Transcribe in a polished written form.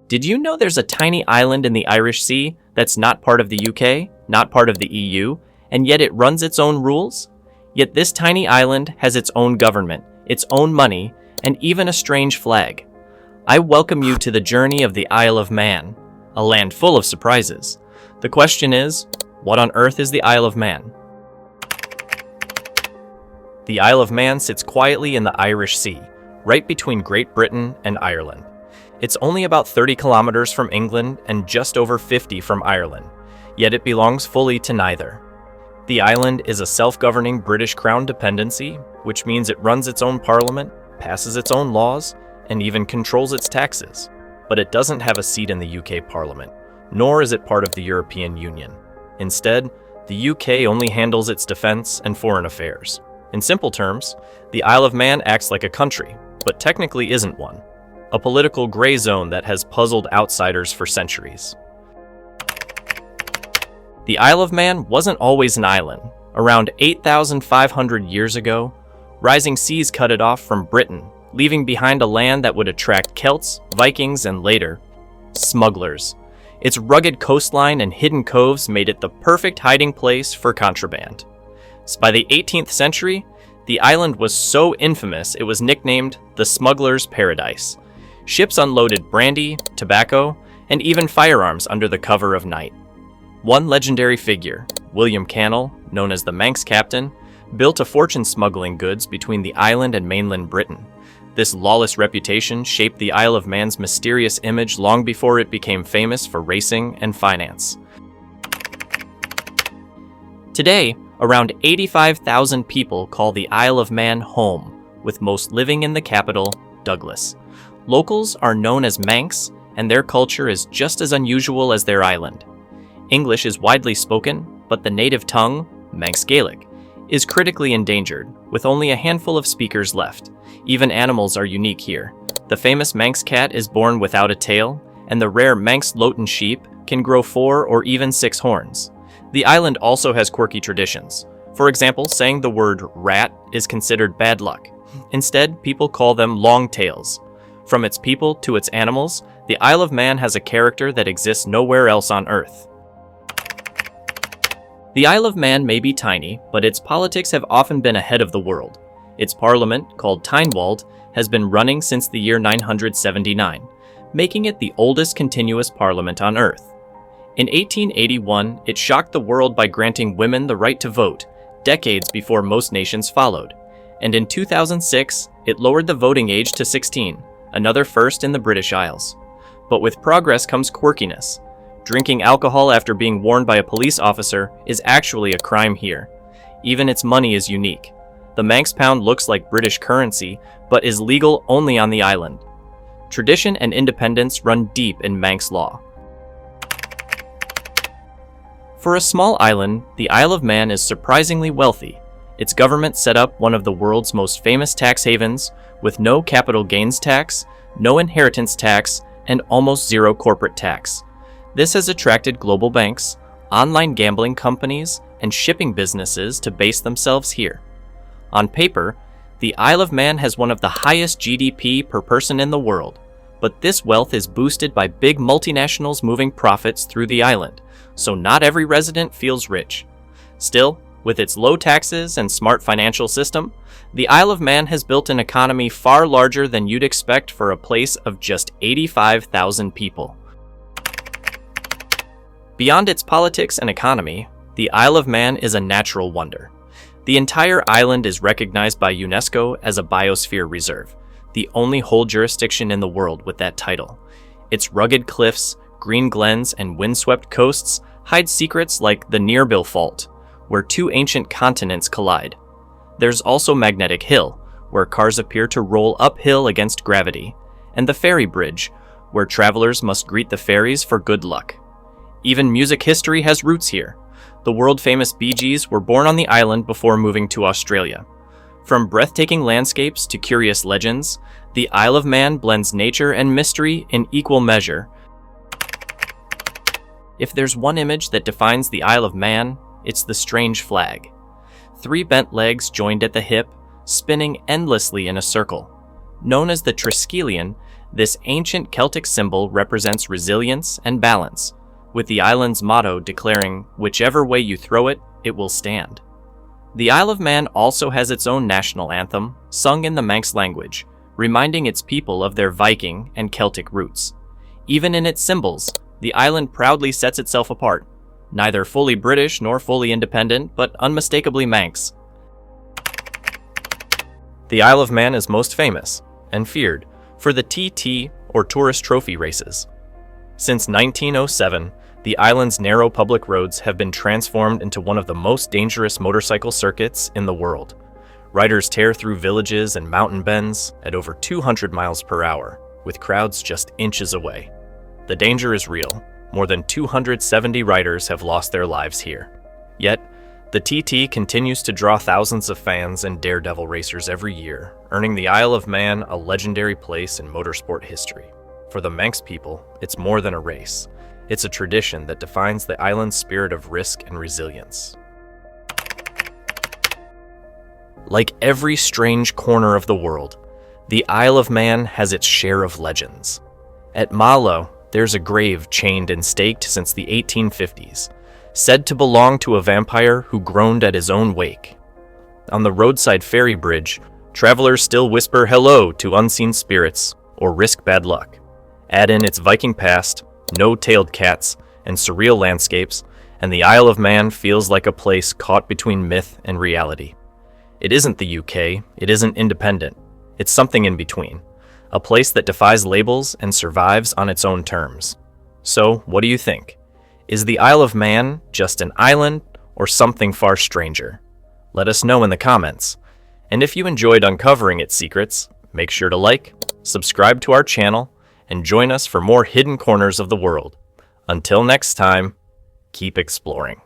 Did you know there's a tiny island in the Irish Sea that's not part of the UK, not part of the EU, and yet it runs its own rules? Yet this tiny island has its own government, its own money, and even a strange flag. I welcome you to the journey of the Isle of Man, a land full of surprises. The question is, what on earth is the Isle of Man? The Isle of Man sits quietly in the Irish Sea, right between Great Britain and Ireland. It's only about 30 kilometers from England and just over 50 from Ireland, yet it belongs fully to neither. The island is a self-governing British Crown dependency, which means it runs its own parliament, passes its own laws, and even controls its taxes. But it doesn't have a seat in the UK Parliament, nor is it part of the European Union. Instead, the UK only handles its defense and foreign affairs. In simple terms, the Isle of Man acts like a country, but technically isn't one. A political gray zone that has puzzled outsiders for centuries. The Isle of Man wasn't always an island. Around 8,500 years ago, rising seas cut it off from Britain, leaving behind a land that would attract Celts, Vikings, and later, smugglers. Its rugged coastline and hidden coves made it the perfect hiding place for contraband. By the 18th century, the island was so infamous it was nicknamed the Smuggler's Paradise. Ships unloaded brandy, tobacco, and even firearms under the cover of night. One legendary figure, William Cannell, known as the Manx Captain, built a fortune smuggling goods between the island and mainland Britain. This lawless reputation shaped the Isle of Man's mysterious image long before it became famous for racing and finance. Today, around 85,000 people call the Isle of Man home, with most living in the capital, Douglas. Locals are known as Manx, and their culture is just as unusual as their island. English is widely spoken, but the native tongue, Manx Gaelic, is critically endangered, with only a handful of speakers left. Even animals are unique here. The famous Manx cat is born without a tail, and the rare Manx Lowton sheep can grow 4 or even 6 horns. The island also has quirky traditions. For example, saying the word rat is considered bad luck. Instead, people call them long tails. From its people to its animals, the Isle of Man has a character that exists nowhere else on Earth. The Isle of Man may be tiny, but its politics have often been ahead of the world. Its parliament, called Tynwald, has been running since the year 979, making it the oldest continuous parliament on Earth. In 1881, it shocked the world by granting women the right to vote, decades before most nations followed. And in 2006, it lowered the voting age to 16, another first in the British Isles. But with progress comes quirkiness. Drinking alcohol after being warned by a police officer is actually a crime here. Even its money is unique. The Manx pound looks like British currency, but is legal only on the island. Tradition and independence run deep in Manx law. For a small island, the Isle of Man is surprisingly wealthy. Its government set up one of the world's most famous tax havens, with no capital gains tax, no inheritance tax, and almost zero corporate tax. This has attracted global banks, online gambling companies, and shipping businesses to base themselves here. On paper, the Isle of Man has one of the highest GDP per person in the world, but this wealth is boosted by big multinationals moving profits through the island, so not every resident feels rich. Still, with its low taxes and smart financial system, the Isle of Man has built an economy far larger than you'd expect for a place of just 85,000 people. Beyond its politics and economy, the Isle of Man is a natural wonder. The entire island is recognized by UNESCO as a biosphere reserve, the only whole jurisdiction in the world with that title. Its rugged cliffs, green glens, and windswept coasts hide secrets like the Nearbill Fault, where two ancient continents collide. There's also Magnetic Hill, where cars appear to roll uphill against gravity, and the Ferry Bridge, where travelers must greet the ferries for good luck. Even music history has roots here. The world-famous Bee Gees were born on the island before moving to Australia. From breathtaking landscapes to curious legends, the Isle of Man blends nature and mystery in equal measure. If there's one image that defines the Isle of Man, it's the strange flag. 3 bent legs joined at the hip, spinning endlessly in a circle. Known as the Triskelion, This ancient Celtic symbol represents resilience and balance, with the island's motto declaring, "Whichever way you throw it, it will stand." The Isle of Man also has its own national anthem, sung in the Manx language, reminding its people of their Viking and Celtic roots. Even in its symbols, the island proudly sets itself apart, neither fully British nor fully independent, but unmistakably Manx. The Isle of Man is most famous, and feared, for the TT or tourist trophy races. Since 1907, the island's narrow public roads have been transformed into one of the most dangerous motorcycle circuits in the world. Riders tear through villages and mountain bends at over 200 miles per hour, with crowds just inches away. The danger is real. More than 270 riders have lost their lives here. Yet, the TT continues to draw thousands of fans and daredevil racers every year, earning the Isle of Man a legendary place in motorsport history. For the Manx people, it's more than a race. It's a tradition that defines the island's spirit of risk and resilience. Like every strange corner of the world, the Isle of Man has its share of legends. At Mallow, there's a grave chained and staked since the 1850s, said to belong to a vampire who groaned at his own wake. On the roadside ferry bridge, travelers still whisper hello to unseen spirits or risk bad luck. Add in its Viking past, no-tailed cats, and surreal landscapes, and the Isle of Man feels like a place caught between myth and reality. It isn't the UK, it isn't independent, it's something in between. A place that defies labels and survives on its own terms. So, what do you think? Is the Isle of Man just an island or something far stranger? Let us know in the comments. And if you enjoyed uncovering its secrets, make sure to like, subscribe to our channel, and join us for more hidden corners of the world. Until next time, keep exploring.